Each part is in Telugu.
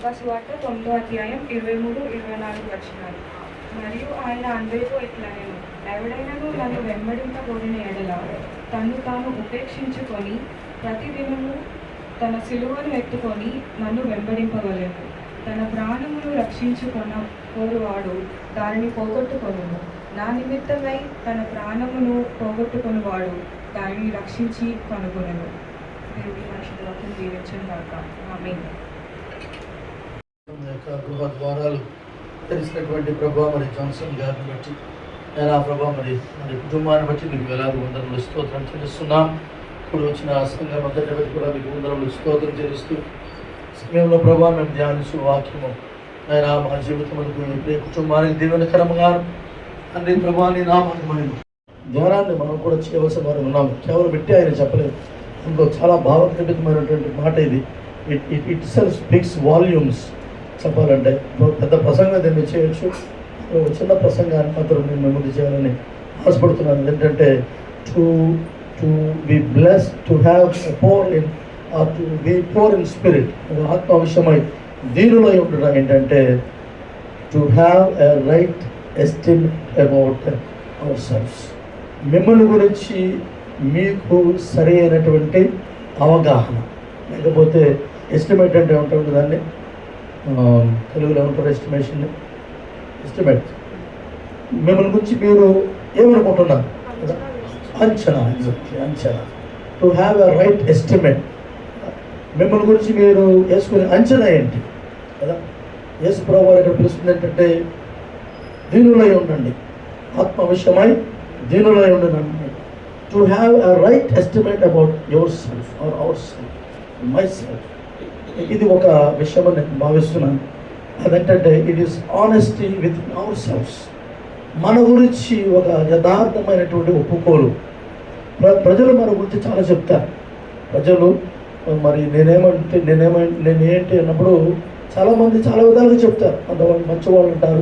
లూకాసువార్త 9:23-24 మరియు ఆయన అందరితో ఇట్లా నేను ఎవడైనాను నన్ను వెంబడింపబోడిన ఎడల తను తాను ఉపేక్షించుకొని ప్రతిదినము తన సిలువను ఎత్తుకొని నన్ను వెంబడింపవలెను. తన ప్రాణమును కోరువాడు దానిని పోగొట్టుకొనును. నా నిమిత్తమై తన ప్రాణమును పోగొట్టుకొనువాడు దానిని రక్షించి కనుగొనను. దేవుడి మనుషుల వాక్యం దీవించను గాక. ఆమేన్. గృహ ద్వారాలు తెలిసినటువంటి ప్రభావ మరి జాన్సన్ గారిని బట్టి నేను ఆ ప్రభావ మరి కుటుంబాన్ని బట్టి మీకు వేలాది వందనములు స్తోత్రం చెల్లిస్తున్నాం. ఇప్పుడు వచ్చిన సంఘం అంతటి బట్టి కూడా మీకు వందనములు స్తోత్రం చెల్లిస్తూ సమయంలో ప్రభావ మేము ధ్యానించు వాక్యము ఆయన మా జీవితములకు ఏ కుటుంబానికి దీవెనకరంగా అన్ని ప్రభావాన్ని నామమైన ధ్యానాన్ని మనం కూడా చేయవలసిన వారు ఉన్నాము. కేవలం పెట్టి ఆయన చెప్పలేదు. ఇంకో చాలా భావగర్భితమైనటువంటి మాట ఇది. It self speaks volumes. చెప్పాలంటే పెద్ద ప్రసంగం దీన్ని చేయొచ్చు. చిన్న ప్రసంగాన్ని మాత్రం నేను ముందు చేయాలని ఆశపడుతున్నాను. ఏంటంటే to be blessed, to have poor in to be poor in spirit, ఆత్మ విషయమై దీనిలో ఉండడం ఏంటంటే to have a right esteem about our selfs. మిమ్మల్ని గురించి మీకు సరి అయినటువంటి అవగాహన, లేకపోతే ఎస్టిమేట్ అంటే ఉంటుంది దాన్ని తెలుగులో ఉంటారు ఎస్టిమేషన్, ఎస్టిమేట్. మిమ్మల్ని గురించి మీరు ఏమనుకుంటున్నారు? అంచనా. అంచనా. To have a right estimate. మిమ్మల్ని గురించి మీరు వేసుకునే అంచనా ఏంటి కదా? యేసు ప్రభువు వారు ఇక్కడ పిలుస్తుంది ఏంటంటే దీనులై ఉండండి, ఆత్మ విషయమై దీనులై ఉండండి. To have a right estimate about yourself or ourself, myself. ఇది ఒక విషయం అని నేను భావిస్తున్నాను. అదేంటంటే it is honesty with our selfs. మన గురించి ఒక యథార్థమైనటువంటి ఒప్పుకోలు. ప్రజలు మన గురించి చాలా చెప్తారు. ప్రజలు మరి నేనేంటి అన్నప్పుడు చాలామంది చాలా విధాలుగా చెప్తారు. కొంతమంది మంచివాళ్ళు ఉంటారు,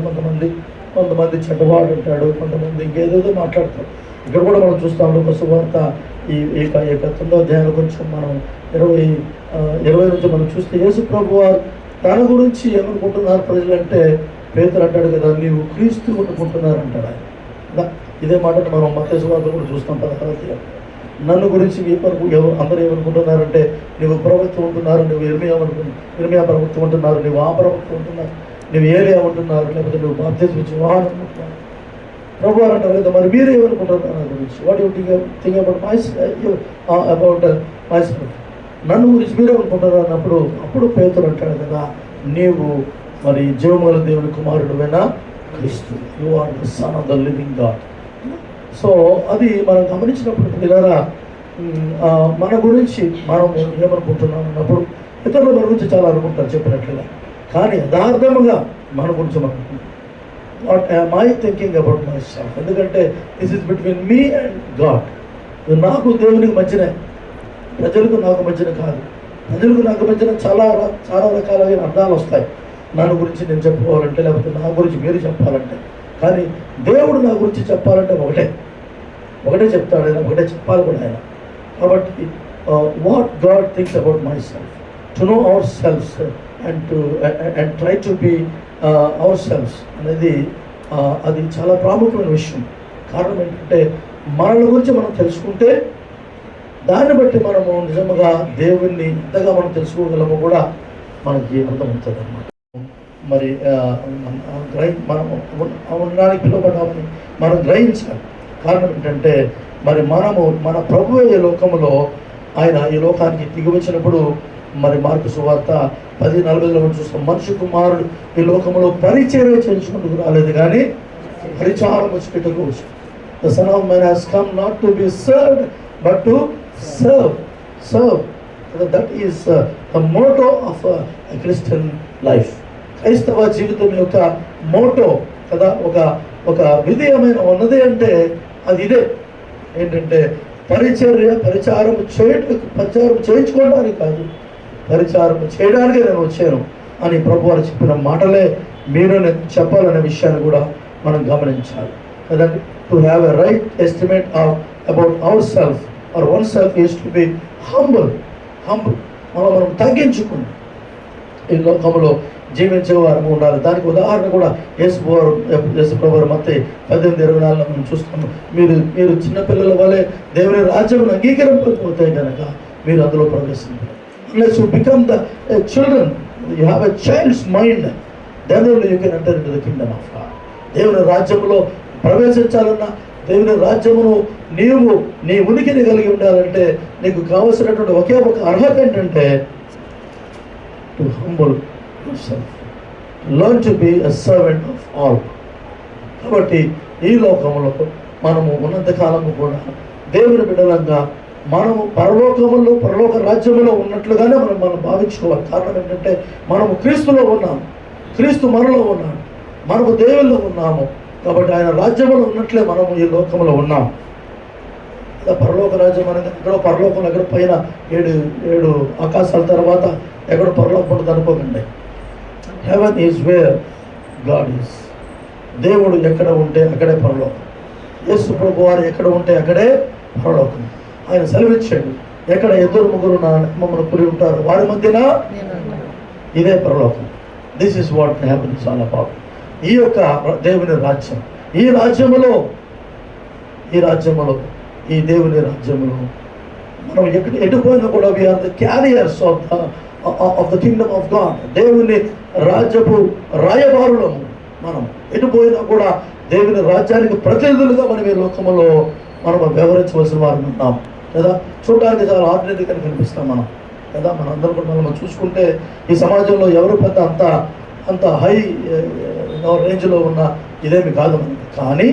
కొంతమంది చెడ్డవాడు ఉంటాడు, కొంతమంది ఇంకేదేదో మాట్లాడతారు. ఇక్కడ కూడా మనం చూస్తాం. ఒక సువార్త ఈ 9వ అధ్యాయంలో కొంచెం మనం 20 నుంచి మనం చూస్తే యేసు ప్రభు వారు తన గురించి ఏమనుకుంటున్నారు ప్రజలు అంటే, పేతురు అంటాడు కదా, నీవు క్రీస్తు అనుకుంటున్నారు అంటాడు ఆయన. ఇదే మాటను మనం మత్తయి సువార్త కూడా చూస్తాం 16వ అధ్యాయం. నన్ను గురించి అందరూ ఏమనుకుంటున్నారంటే, నువ్వు ప్రవక్త ఉంటున్నారు, నువ్వు ఇర్మియా ప్రవక్త ఉంటున్నారు, నువ్వు ఆ ప్రవక్త ఉంటున్నారు, నువ్వు ఏలియా ఉంటున్నారు, లేకపోతే నువ్వు బాప్తిజం ఇచ్చి యోహాను అనుకుంటున్నారు. ప్రభు వారు అంటారు కదా, మరి మీరు ఏమనుకుంటున్నారు నా గురించి? What you think about my self. నన్ను గురించి మీరు ఏమనుకుంటున్నారు అన్నప్పుడు అప్పుడు పేతురు అంటాడు కదా, నీవు మరి జీవముగల దేవుని కుమారుడువైన క్రీస్తు, you are the son of the living God. So అది మనం గమనించినప్పుడు పిల్లరా, మన గురించి మనం ఏమనుకుంటున్నాం అన్నప్పుడు ఇతరులు మన గురించి చాలా అనుకుంటారు చెప్పినట్లుగా. కానీ యథార్థముగా మన గురించి మనం what am I thinking about my self. ఎందుకంటే this is between me and God. నాకు దేవునికి మధ్యనే, ప్రజలకు నాకు మధ్యన కాదు. ప్రజలకు నాకు మధ్యన చాలా రకాలైన అర్థాలు వస్తాయి. నన్ను గురించి నేను చెప్పుకోవాలంటే, లేకపోతే నా గురించి మీరు చెప్పాలంటే. కానీ దేవుడు నా గురించి చెప్పాలంటే ఒకటే చెప్తాడు ఆయన, ఒకటే చెప్పాలి కూడా ఆయన. కాబట్టి what God thinks about my self, to know our selfs and try to be our selfs అనేది అది చాలా ప్రాముఖ్యమైన విషయం. కారణం ఏంటంటే మనల గురించి మనం తెలుసుకుంటే దాన్ని బట్టి మనము నిజంగా దేవుణ్ణి ఎంతగా మనం తెలుసుకోగలమో కూడా మనకి అర్థమవుతుంది అన్నమాట. మరి మనం ఉండడానికి పిలువబడ్డామని మనం గ్రహించాలి. కారణం ఏంటంటే మరి మన ప్రభువు ఈ లోకములో ఆయన ఈ లోకానికి దిగి వచ్చినప్పుడు మరి మార్కు సువార్త 10:40లో మనం చూస్తాం, మనుష్య కుమారుడు ఈ లోకంలో పరిచర్య చేయించుకుంటూ రాలేదు కానీ పరిచారం వచ్చేటకు వచ్చాడు. The son of man has come not to be served but to serve. That is the motto of Christian life. క్రైస్తవ జీవితం యొక్క మోటో కదా, ఒక విధేయమైన ఉన్నది అంటే అది ఇదే. ఏంటంటే పరిచారం చేయించుకోవడానికి కాదు, పరిచారం చేయడానికే నేను వచ్చాను అని ప్రభు వారు చెప్పిన మాటలే మీరు నేను చెప్పాలనే విషయాన్ని కూడా మనం గమనించాలి కదండి. To have a right estimate about ourself or oneself is to be humble. మనం తగ్గించుకుని ఈ లోకంలో జీవించే వారు ఉండాలి. దానికి ఉదాహరణ కూడా యేసుప్రభువారు మత్తయి 18:24 మనం చూస్తాము. మీరు చిన్నపిల్లల వలె దేవుని రాజ్యమును అంగీకరింపకపోతే కనుక మీరు అందులో ప్రవేశించారు. Unless you become the children, you have a child's mind, then only you can enter into the kingdom of God. దేవుని రాజ్యములో ప్రవేశించాలన్నా, దేవుని రాజ్యమును నీవు నీ ఉనికిని కలిగి ఉండాలంటే నీకు కావలసినటువంటి ఒకే ఒక అర్హత ఏంటంటే to humble yourself, learn to be a servant of all. కాబట్టి ఈ లోకంలో మనము ఉన్నంతకాలము కూడా దేవుని బిడ్డలంగా మనము పరలోక రాజ్యములో ఉన్నట్లుగానే మనం భావించుకోవాలి. కారణం ఏంటంటే మనము క్రీస్తులో ఉన్నాము, క్రీస్తు మనలో ఉన్నాడు, మనము దేవుల్లో ఉన్నాము. కాబట్టి ఆయన రాజ్యములో ఉన్నట్లే మనము ఈ లోకంలో ఉన్నాము. ఇలా పరలోక రాజ్యం అనేది ఎక్కడో పరలోకం, ఎక్కడ పైన ఏడు ఆకాశాల తర్వాత ఎక్కడో పరలోకం ఉంటుంది అనుకోకండి. Heaven is where God is. దేవుడు ఎక్కడ ఉంటే అక్కడే పరలోకం. యేసు ప్రభు వారు ఎక్కడ ఉంటే అక్కడే పరలోకం. ఆయన సెలవిచ్చాడు, ఎక్కడ 2-3 మమ్మల్ని కూడి ఉంటారు వారి మధ్యన ఇదే పరలోకం. This is what haven is all about. ఈ యొక్క దేవుని రాజ్యం, ఈ రాజ్యములో ఈ దేవుని రాజ్యములో మనం ఎటుపోయినా కూడా we are the carriers of the kingdom of God. దేవుని రాజ్యపు రాయబారులము. మనం ఎటుపోయినా కూడా దేవుని రాజ్యానికి ప్రతినిధులుగా మనం ఈ లోకములో మనం వ్యవహరించవలసిన వారు ఉన్నాం కదా. చూడడానికి చాలా ఆర్డినరీగా కనిపిస్తాం మనం కదా. మనందరం కూడా మనం చూసుకుంటే ఈ సమాజంలో ఎవరు పెద్ద అంత హై రేంజ్లో ఉన్న ఇదేమి కాదు మనకి. కానీ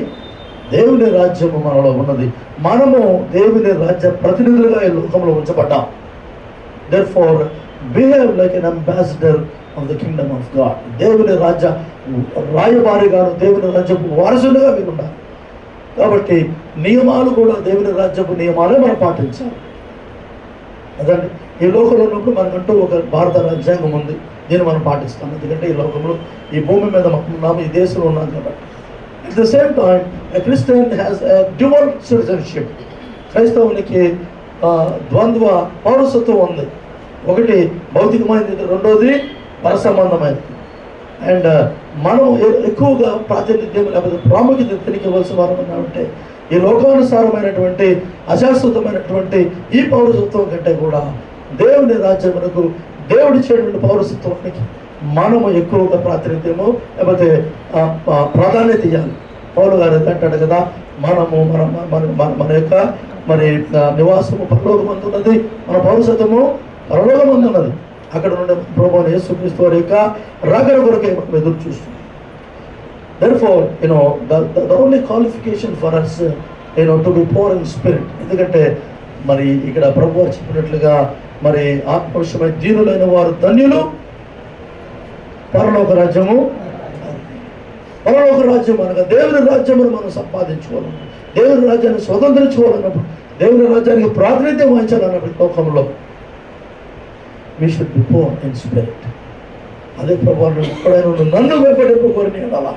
దేవుని రాజ్యము మనలో ఉన్నది. మనము దేవుని రాజ్య ప్రతినిధులుగా ఈ లోకంలో ఉంచబడ్డాం. Therefore, behave like an ambassador of the kingdom of God. దేవుని రాజ్య రాయబారిగాను, దేవుని రాజ్యపు వారసులుగా మీరు ఉండాలి. కాబట్టి నియమాలు కూడా దేవుని రాజ్యపు నియమాలే మనం పాటించాలి. అదండి, ఈ లోకంలో ఉన్నప్పుడు మనకంటూ ఒక భారత రాజ్యాంగం ఉంది, దీన్ని మనం పాటిస్తాం. ఎందుకంటే ఈ లోకంలో, ఈ భూమి మీద మనం ఉన్నాము, ఈ దేశంలో ఉన్నాం కాబట్టి. At the same time a Christian has a dual citizenship. క్రైస్తవునికి ద్వంద్వ పౌరసత్వం ఉంది. ఒకటి భౌతికమైనది, రెండోది పరసంబంధమైనది. అండ్ మనం ఎక్కువగా ప్రాతినిధ్యం లేకపోతే ప్రాముఖ్యత తెలియవలసిన వారు అంటే ఈ లోకానుసారమైనటువంటి అశాశ్వతమైనటువంటి ఈ పౌరసత్వం కంటే కూడా దేవుని రాజ్యమునకు దేవుడిచ్చేటువంటి పౌరసత్వానికి మనము ఎక్కువగా ప్రాతినిధ్యము లేకపోతే ప్రాధాన్యత ఇవ్వాలి. పౌలు గారు అంటాడు కదా, మనము మన యొక్క నివాసము పరలోకమందు ఉన్నది, మన పౌరసత్వము పరలోకమందు ఉన్నది. అక్కడ నుండి ప్రభువైన యేసుక్రీస్తు వారి యొక్క రాకడ కొరకే మనం ఎదురు చూస్తున్నాం. Therefore, the only qualification for us, to be poor in spirit. ఎందుకంటే మరి ఇక్కడ ప్రభువు వారు చెప్పినట్లుగా మరి ఆత్మవిషయమై దీనులైన వారు ధన్యులు, పరలోక రాజ్యము. పరలోక రాజ్యం అనగా దేవుని రాజ్యమును మనం సంపాదించుకోవాలి, దేవుని రాజ్యాన్ని స్వతంత్రించుకోవాలన్నప్పుడు, దేవుని రాజ్యానికి ప్రాతినిధ్యం వహించాలన్నప్పుడు లోకంలో we should be poor in spirit. అదే ప్రభువు ఎప్పుడైనా నన్ను వెంబడింపకోరిని అలా,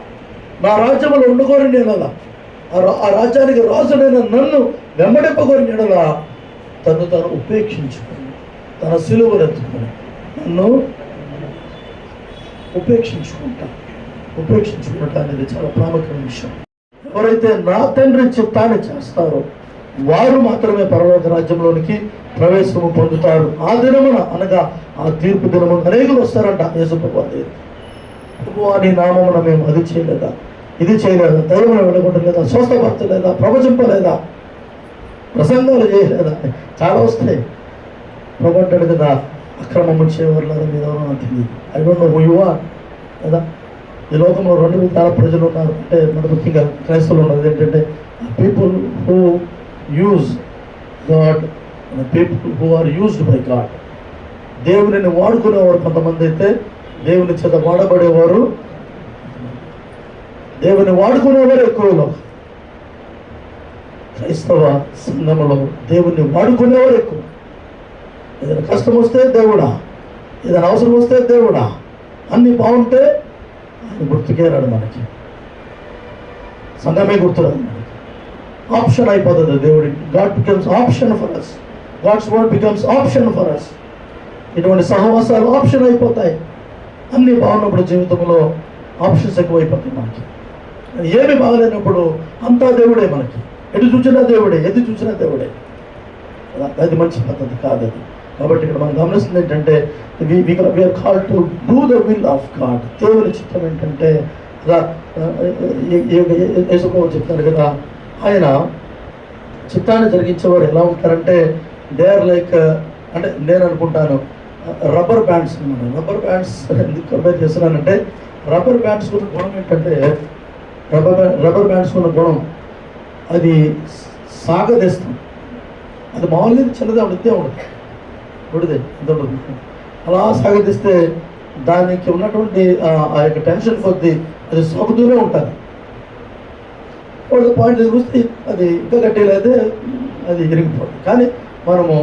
నా రాజ్యంలో ఉండుకోరిని అలా, ఆ రాజ్యానికి రాజునైన నన్ను వెంబడింపకోరిని అలా తను ఉపేక్షించుకుని, తన సిలువనెత్తుకుని నన్ను ఉపేక్షించుకుంటా అనేది చాలా ప్రాముఖ్యమైన విషయం. ఎవరైతే నా తండ్రి చిత్తాన్ని చేస్తారో వారు మాత్రమే పరలోక రాజ్యంలోనికి ప్రవేశము పొందుతారు. ఆ దినమున అనగా ఆ తీర్పు దినమున అనేకులు వస్తారంట యేసుప్రభువా నీ నామమున మేము అది చేయలేదా, ఇది చేయలేదా, దైవమును వెళ్ళగొట్టలేదా, స్వస్థపరచలేదా, ప్రవచింపలేదా, ప్రసంగాలు చేయలేదా, చాలా వస్తాయి. ప్రభు అంటాడు కదా, అక్రమము చేయవర్లారా మీద తెలియదు. I don't know who you are కదా. ఈ లోకంలో 2 విధాల ప్రజలు ఉన్నారు. అంటే మన ముఖ్యంగా క్రైస్తవులు ఉన్నది ఏంటంటే people who use God, people who are used by God. దేవునిని వాడుకునేవారు కొంతమంది అయితే, దేవుని చేత వాడబడేవారు, దేవుని వాడుకునేవారు ఎక్కువలో. క్రైస్తవ సంఘములో దేవుని వాడుకునేవారు ఎక్కువ. ఏదైనా కష్టం వస్తే దేవుడా, ఏదైనా అవసరం వస్తే దేవుడా, అన్నీ బాగుంటే ఆయన గుర్తుకే రాడు మనకి, సంఘమే గుర్తురాదు మనకి. ఆప్షన్ అయిపోతుంది దేవుడికి. God becomes option for us, God's word becomes option for us. ఇటువంటి సహవాసాలు ఆప్షన్ అయిపోతాయి. అన్నీ బాగున్నప్పుడు జీవితంలో ఆప్షన్స్ ఎక్కువైపోతాయి మనకి. ఏమి బాగలేనప్పుడు అంతా దేవుడే మనకి. ఎటు చూసినా దేవుడే, ఎది చూసినా దేవుడే. అది మంచి పద్ధతి కాదు అది. కాబట్టి ఇక్కడ మనం గమనిస్తుంది ఏంటంటే we are called to do the will of God. దేవుని చిత్తం ఏంటంటే యేసుప్రభువు చెప్తారు కదా, ఆయన చిత్తాన్ని జరిగించేవారు ఎలా ఉంటారంటే దే ఆర్ లైక్, అంటే నేను అనుకుంటాను రబ్బర్ బ్యాండ్స్ అన్నమాట. రబ్బర్ బ్యాండ్స్ ఎందుకు కంపేర్ చేస్తున్నానంటే రబ్బర్ బ్యాండ్స్ ఉన్న గుణం ఏంటంటే రబ్బర్ బ్యాండ్స్ ఉన్న గుణం అది సాగదీస్తాం. అది మామూలుగా చిన్నదే ఉడితే ఉడితే ఎంత ఉంటుంది, అలా సాగదీస్తే దానికి ఉన్నటువంటి ఆ యొక్క టెన్షన్ కొద్దీ అది సాగుతూనే ఉంటుంది. ఒక పాయింట్ చూస్తే అది ఇంకా గట్టిలేదు, అది ఇరిగిపోతుంది. కానీ మనము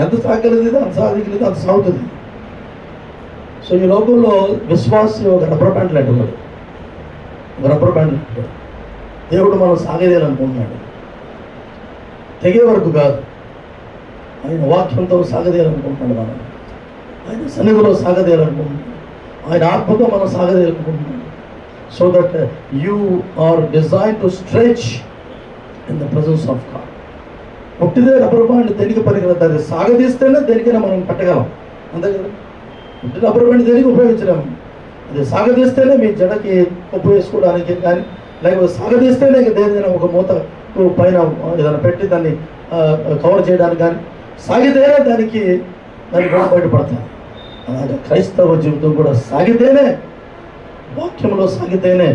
ఎంత సాగలేదు అంత సాగలేదు అంత సాగుతుంది. సో ఈ లోకంలో విశ్వాసం ఒక రబ్బర్ బ్యాండ్ లాంటి వాడు, ఒక రబ్బర్ బ్యాండ్ లాంటి వాడు. దేవుడు మనం సాగదేయాలనుకుంటున్నాడు, తెగే వరకు కాదు. ఆయన వాక్యంతో సాగదేయాలనుకుంటున్నాడు, మనం ఆయన సన్నిధిలో సాగదేయాలనుకుంటున్నాడు, ఆయన ఆత్మతో మనం సాగదేయాలనుకుంటున్నాడు. So that you are design to stretch in the presence of God. ఒకటిదే రబ్బర్ బ్యాండ్ దేనికి పనికిరాదు, అది సాగదీస్తేనే దేనికైనా మనం పెట్టగలం, అంతే కదా. ఒకటి రబ్బర్ బ్యాండ్ దేనికి ఉపయోగించలేము, అది సాగదీస్తేనే మీ జడకి ఉప్పు వేసుకోవడానికి కానీ, లేకపోతే సాగదీస్తేనే దేనికైనా ఒక మూత పైన ఏదైనా పెట్టి దాన్ని కవర్ చేయడానికి కానీ సాగితేనే దానికి కూడా బయటపడతాను. అలాగే క్రైస్తవ జీవితం కూడా సాగితేనే, వాక్యంలో సాగితేనే,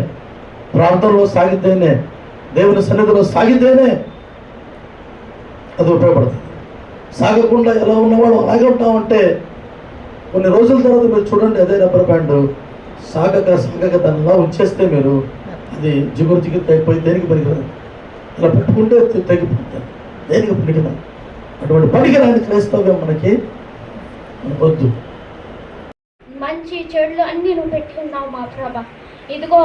ప్రార్థనలో సాగితేనే, దేవుని సన్నిధిలో సాగితేనే అది ఉపయోగపడుతుంది. సాగకుండా ఎలా ఉన్నవాడు అలాగే ఉంటామంటే కొన్ని రోజుల తర్వాత మీరు చూడండి, అదే రబ్బర్ బ్యాండ్ సాగక దాన్ని అలా ఉంచేస్తే మీరు అది జిగురు తగ్గిపోయి దేనికి పనికిరాదు. ఇలా పెట్టుకుంటే తగ్గిపోతుంది, దేనికి పనికిరాదు. అటువంటి పనికిరాని క్రైస్తవ్యం మనకి వద్దు. మంచి చెడులు అన్నీ నువ్వు పెట్టుకున్నావు మా ప్రభ. ఇదిగో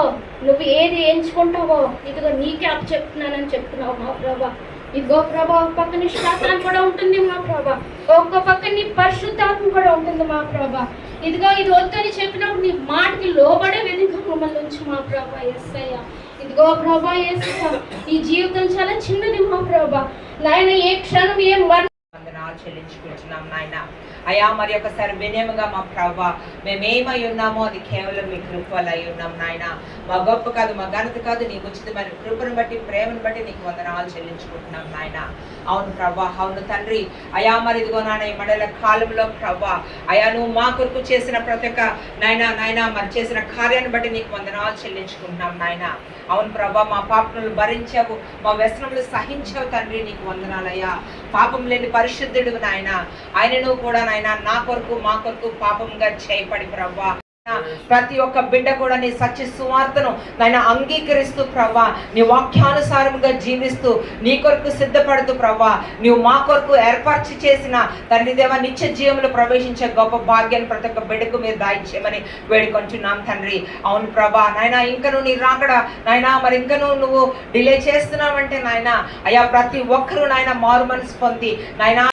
నువ్వు ఏది ఎంచుకుంటావో ఇదిగో నీకే అప్పు చెప్తున్నానని చెప్తున్నావు మా ప్రభ. ఇదిగో ప్రభా, ఒక పక్కన శాతాన్ని కూడా ఉంటుంది మా ప్రభా, ఒక్క పక్క నీ పరిశుద్ధాత్మ కూడా ఉంటుంది మా ప్రభా. ఇదిగో ఇది వద్దని చెప్పినప్పుడు నీ మాటకి లోబడే విధంగా మమ్మల్ని ఉంచి మా ప్రభా. యేసయ్య, ఇదిగో ప్రభా యేసయ్య, ఈ జీవితం చాలా చిన్నది మా ప్రభా. నాయన ఏ క్షణం ఏ వందనాలు చెల్లించుకుంటున్నాం నాయన. అయా మరి ఒకసారి వినయముగా మా ప్రభా, మేమేమై ఉన్నామో అది కేవలం మీ కృప వల్ల అయి ఉన్నాం నాయన. మా గొప్ప కాదు, మా ఘనత కాదు, నీ ఉచితమైన కృపను బట్టి ప్రేమను బట్టి నీకు వందనాలు చెల్లించుకుంటున్నాం నాయన. అవును ప్రభా, అవును తండ్రి. అయా మరి ఇదిగో నాయన ఈ మండల కాలంలో ప్రభా, అయా నువ్వు మా కొరకు చేసిన ప్రతి ఒక్క నాయన మరి చేసిన కార్యాన్ని బట్టి నీకు వందనాలు చెల్లించుకుంటున్నాం నాయన. అవును ప్రభా, మా పాపములు భరించావు, మా వ్యసనములు సహించావు తండ్రి, నీకు వందనాలయ్యా. పాపం లేని పరిశుద్ధుడు నాయన, ఆయనను కూడా నాయన నా కొరకు మా కొరకు పాపంగా చేయబడి ప్రభా, ప్రతి ఒక్క బిడ్డ కూడా నీ సత్య సువార్తను నాయన అంగీకరిస్తూ ప్రభా, నీ వాక్యానుసారంగా జీవిస్తూ నీ కొరకు సిద్ధపడుతూ ప్రభా, నీవు మా కొరకు ఏర్పరిచి చేసిన తండ్రి దేవ నిత్య జీవంలో ప్రవేశించే గొప్ప భాగ్యాన్ని ప్రతి ఒక్క బిడ్డకు మీరు దాయిచ్చేయమని వేడుకొంటున్నాం తండ్రి. అవును ప్రభా, నాయన ఇంకను నీ రాకడ నాయన మరి ఇంకను నువ్వు డిలే చేస్తున్నావంటే నాయన అయ్యా ప్రతి ఒక్కరూ నాయన మారు మనసు పొంది నాయన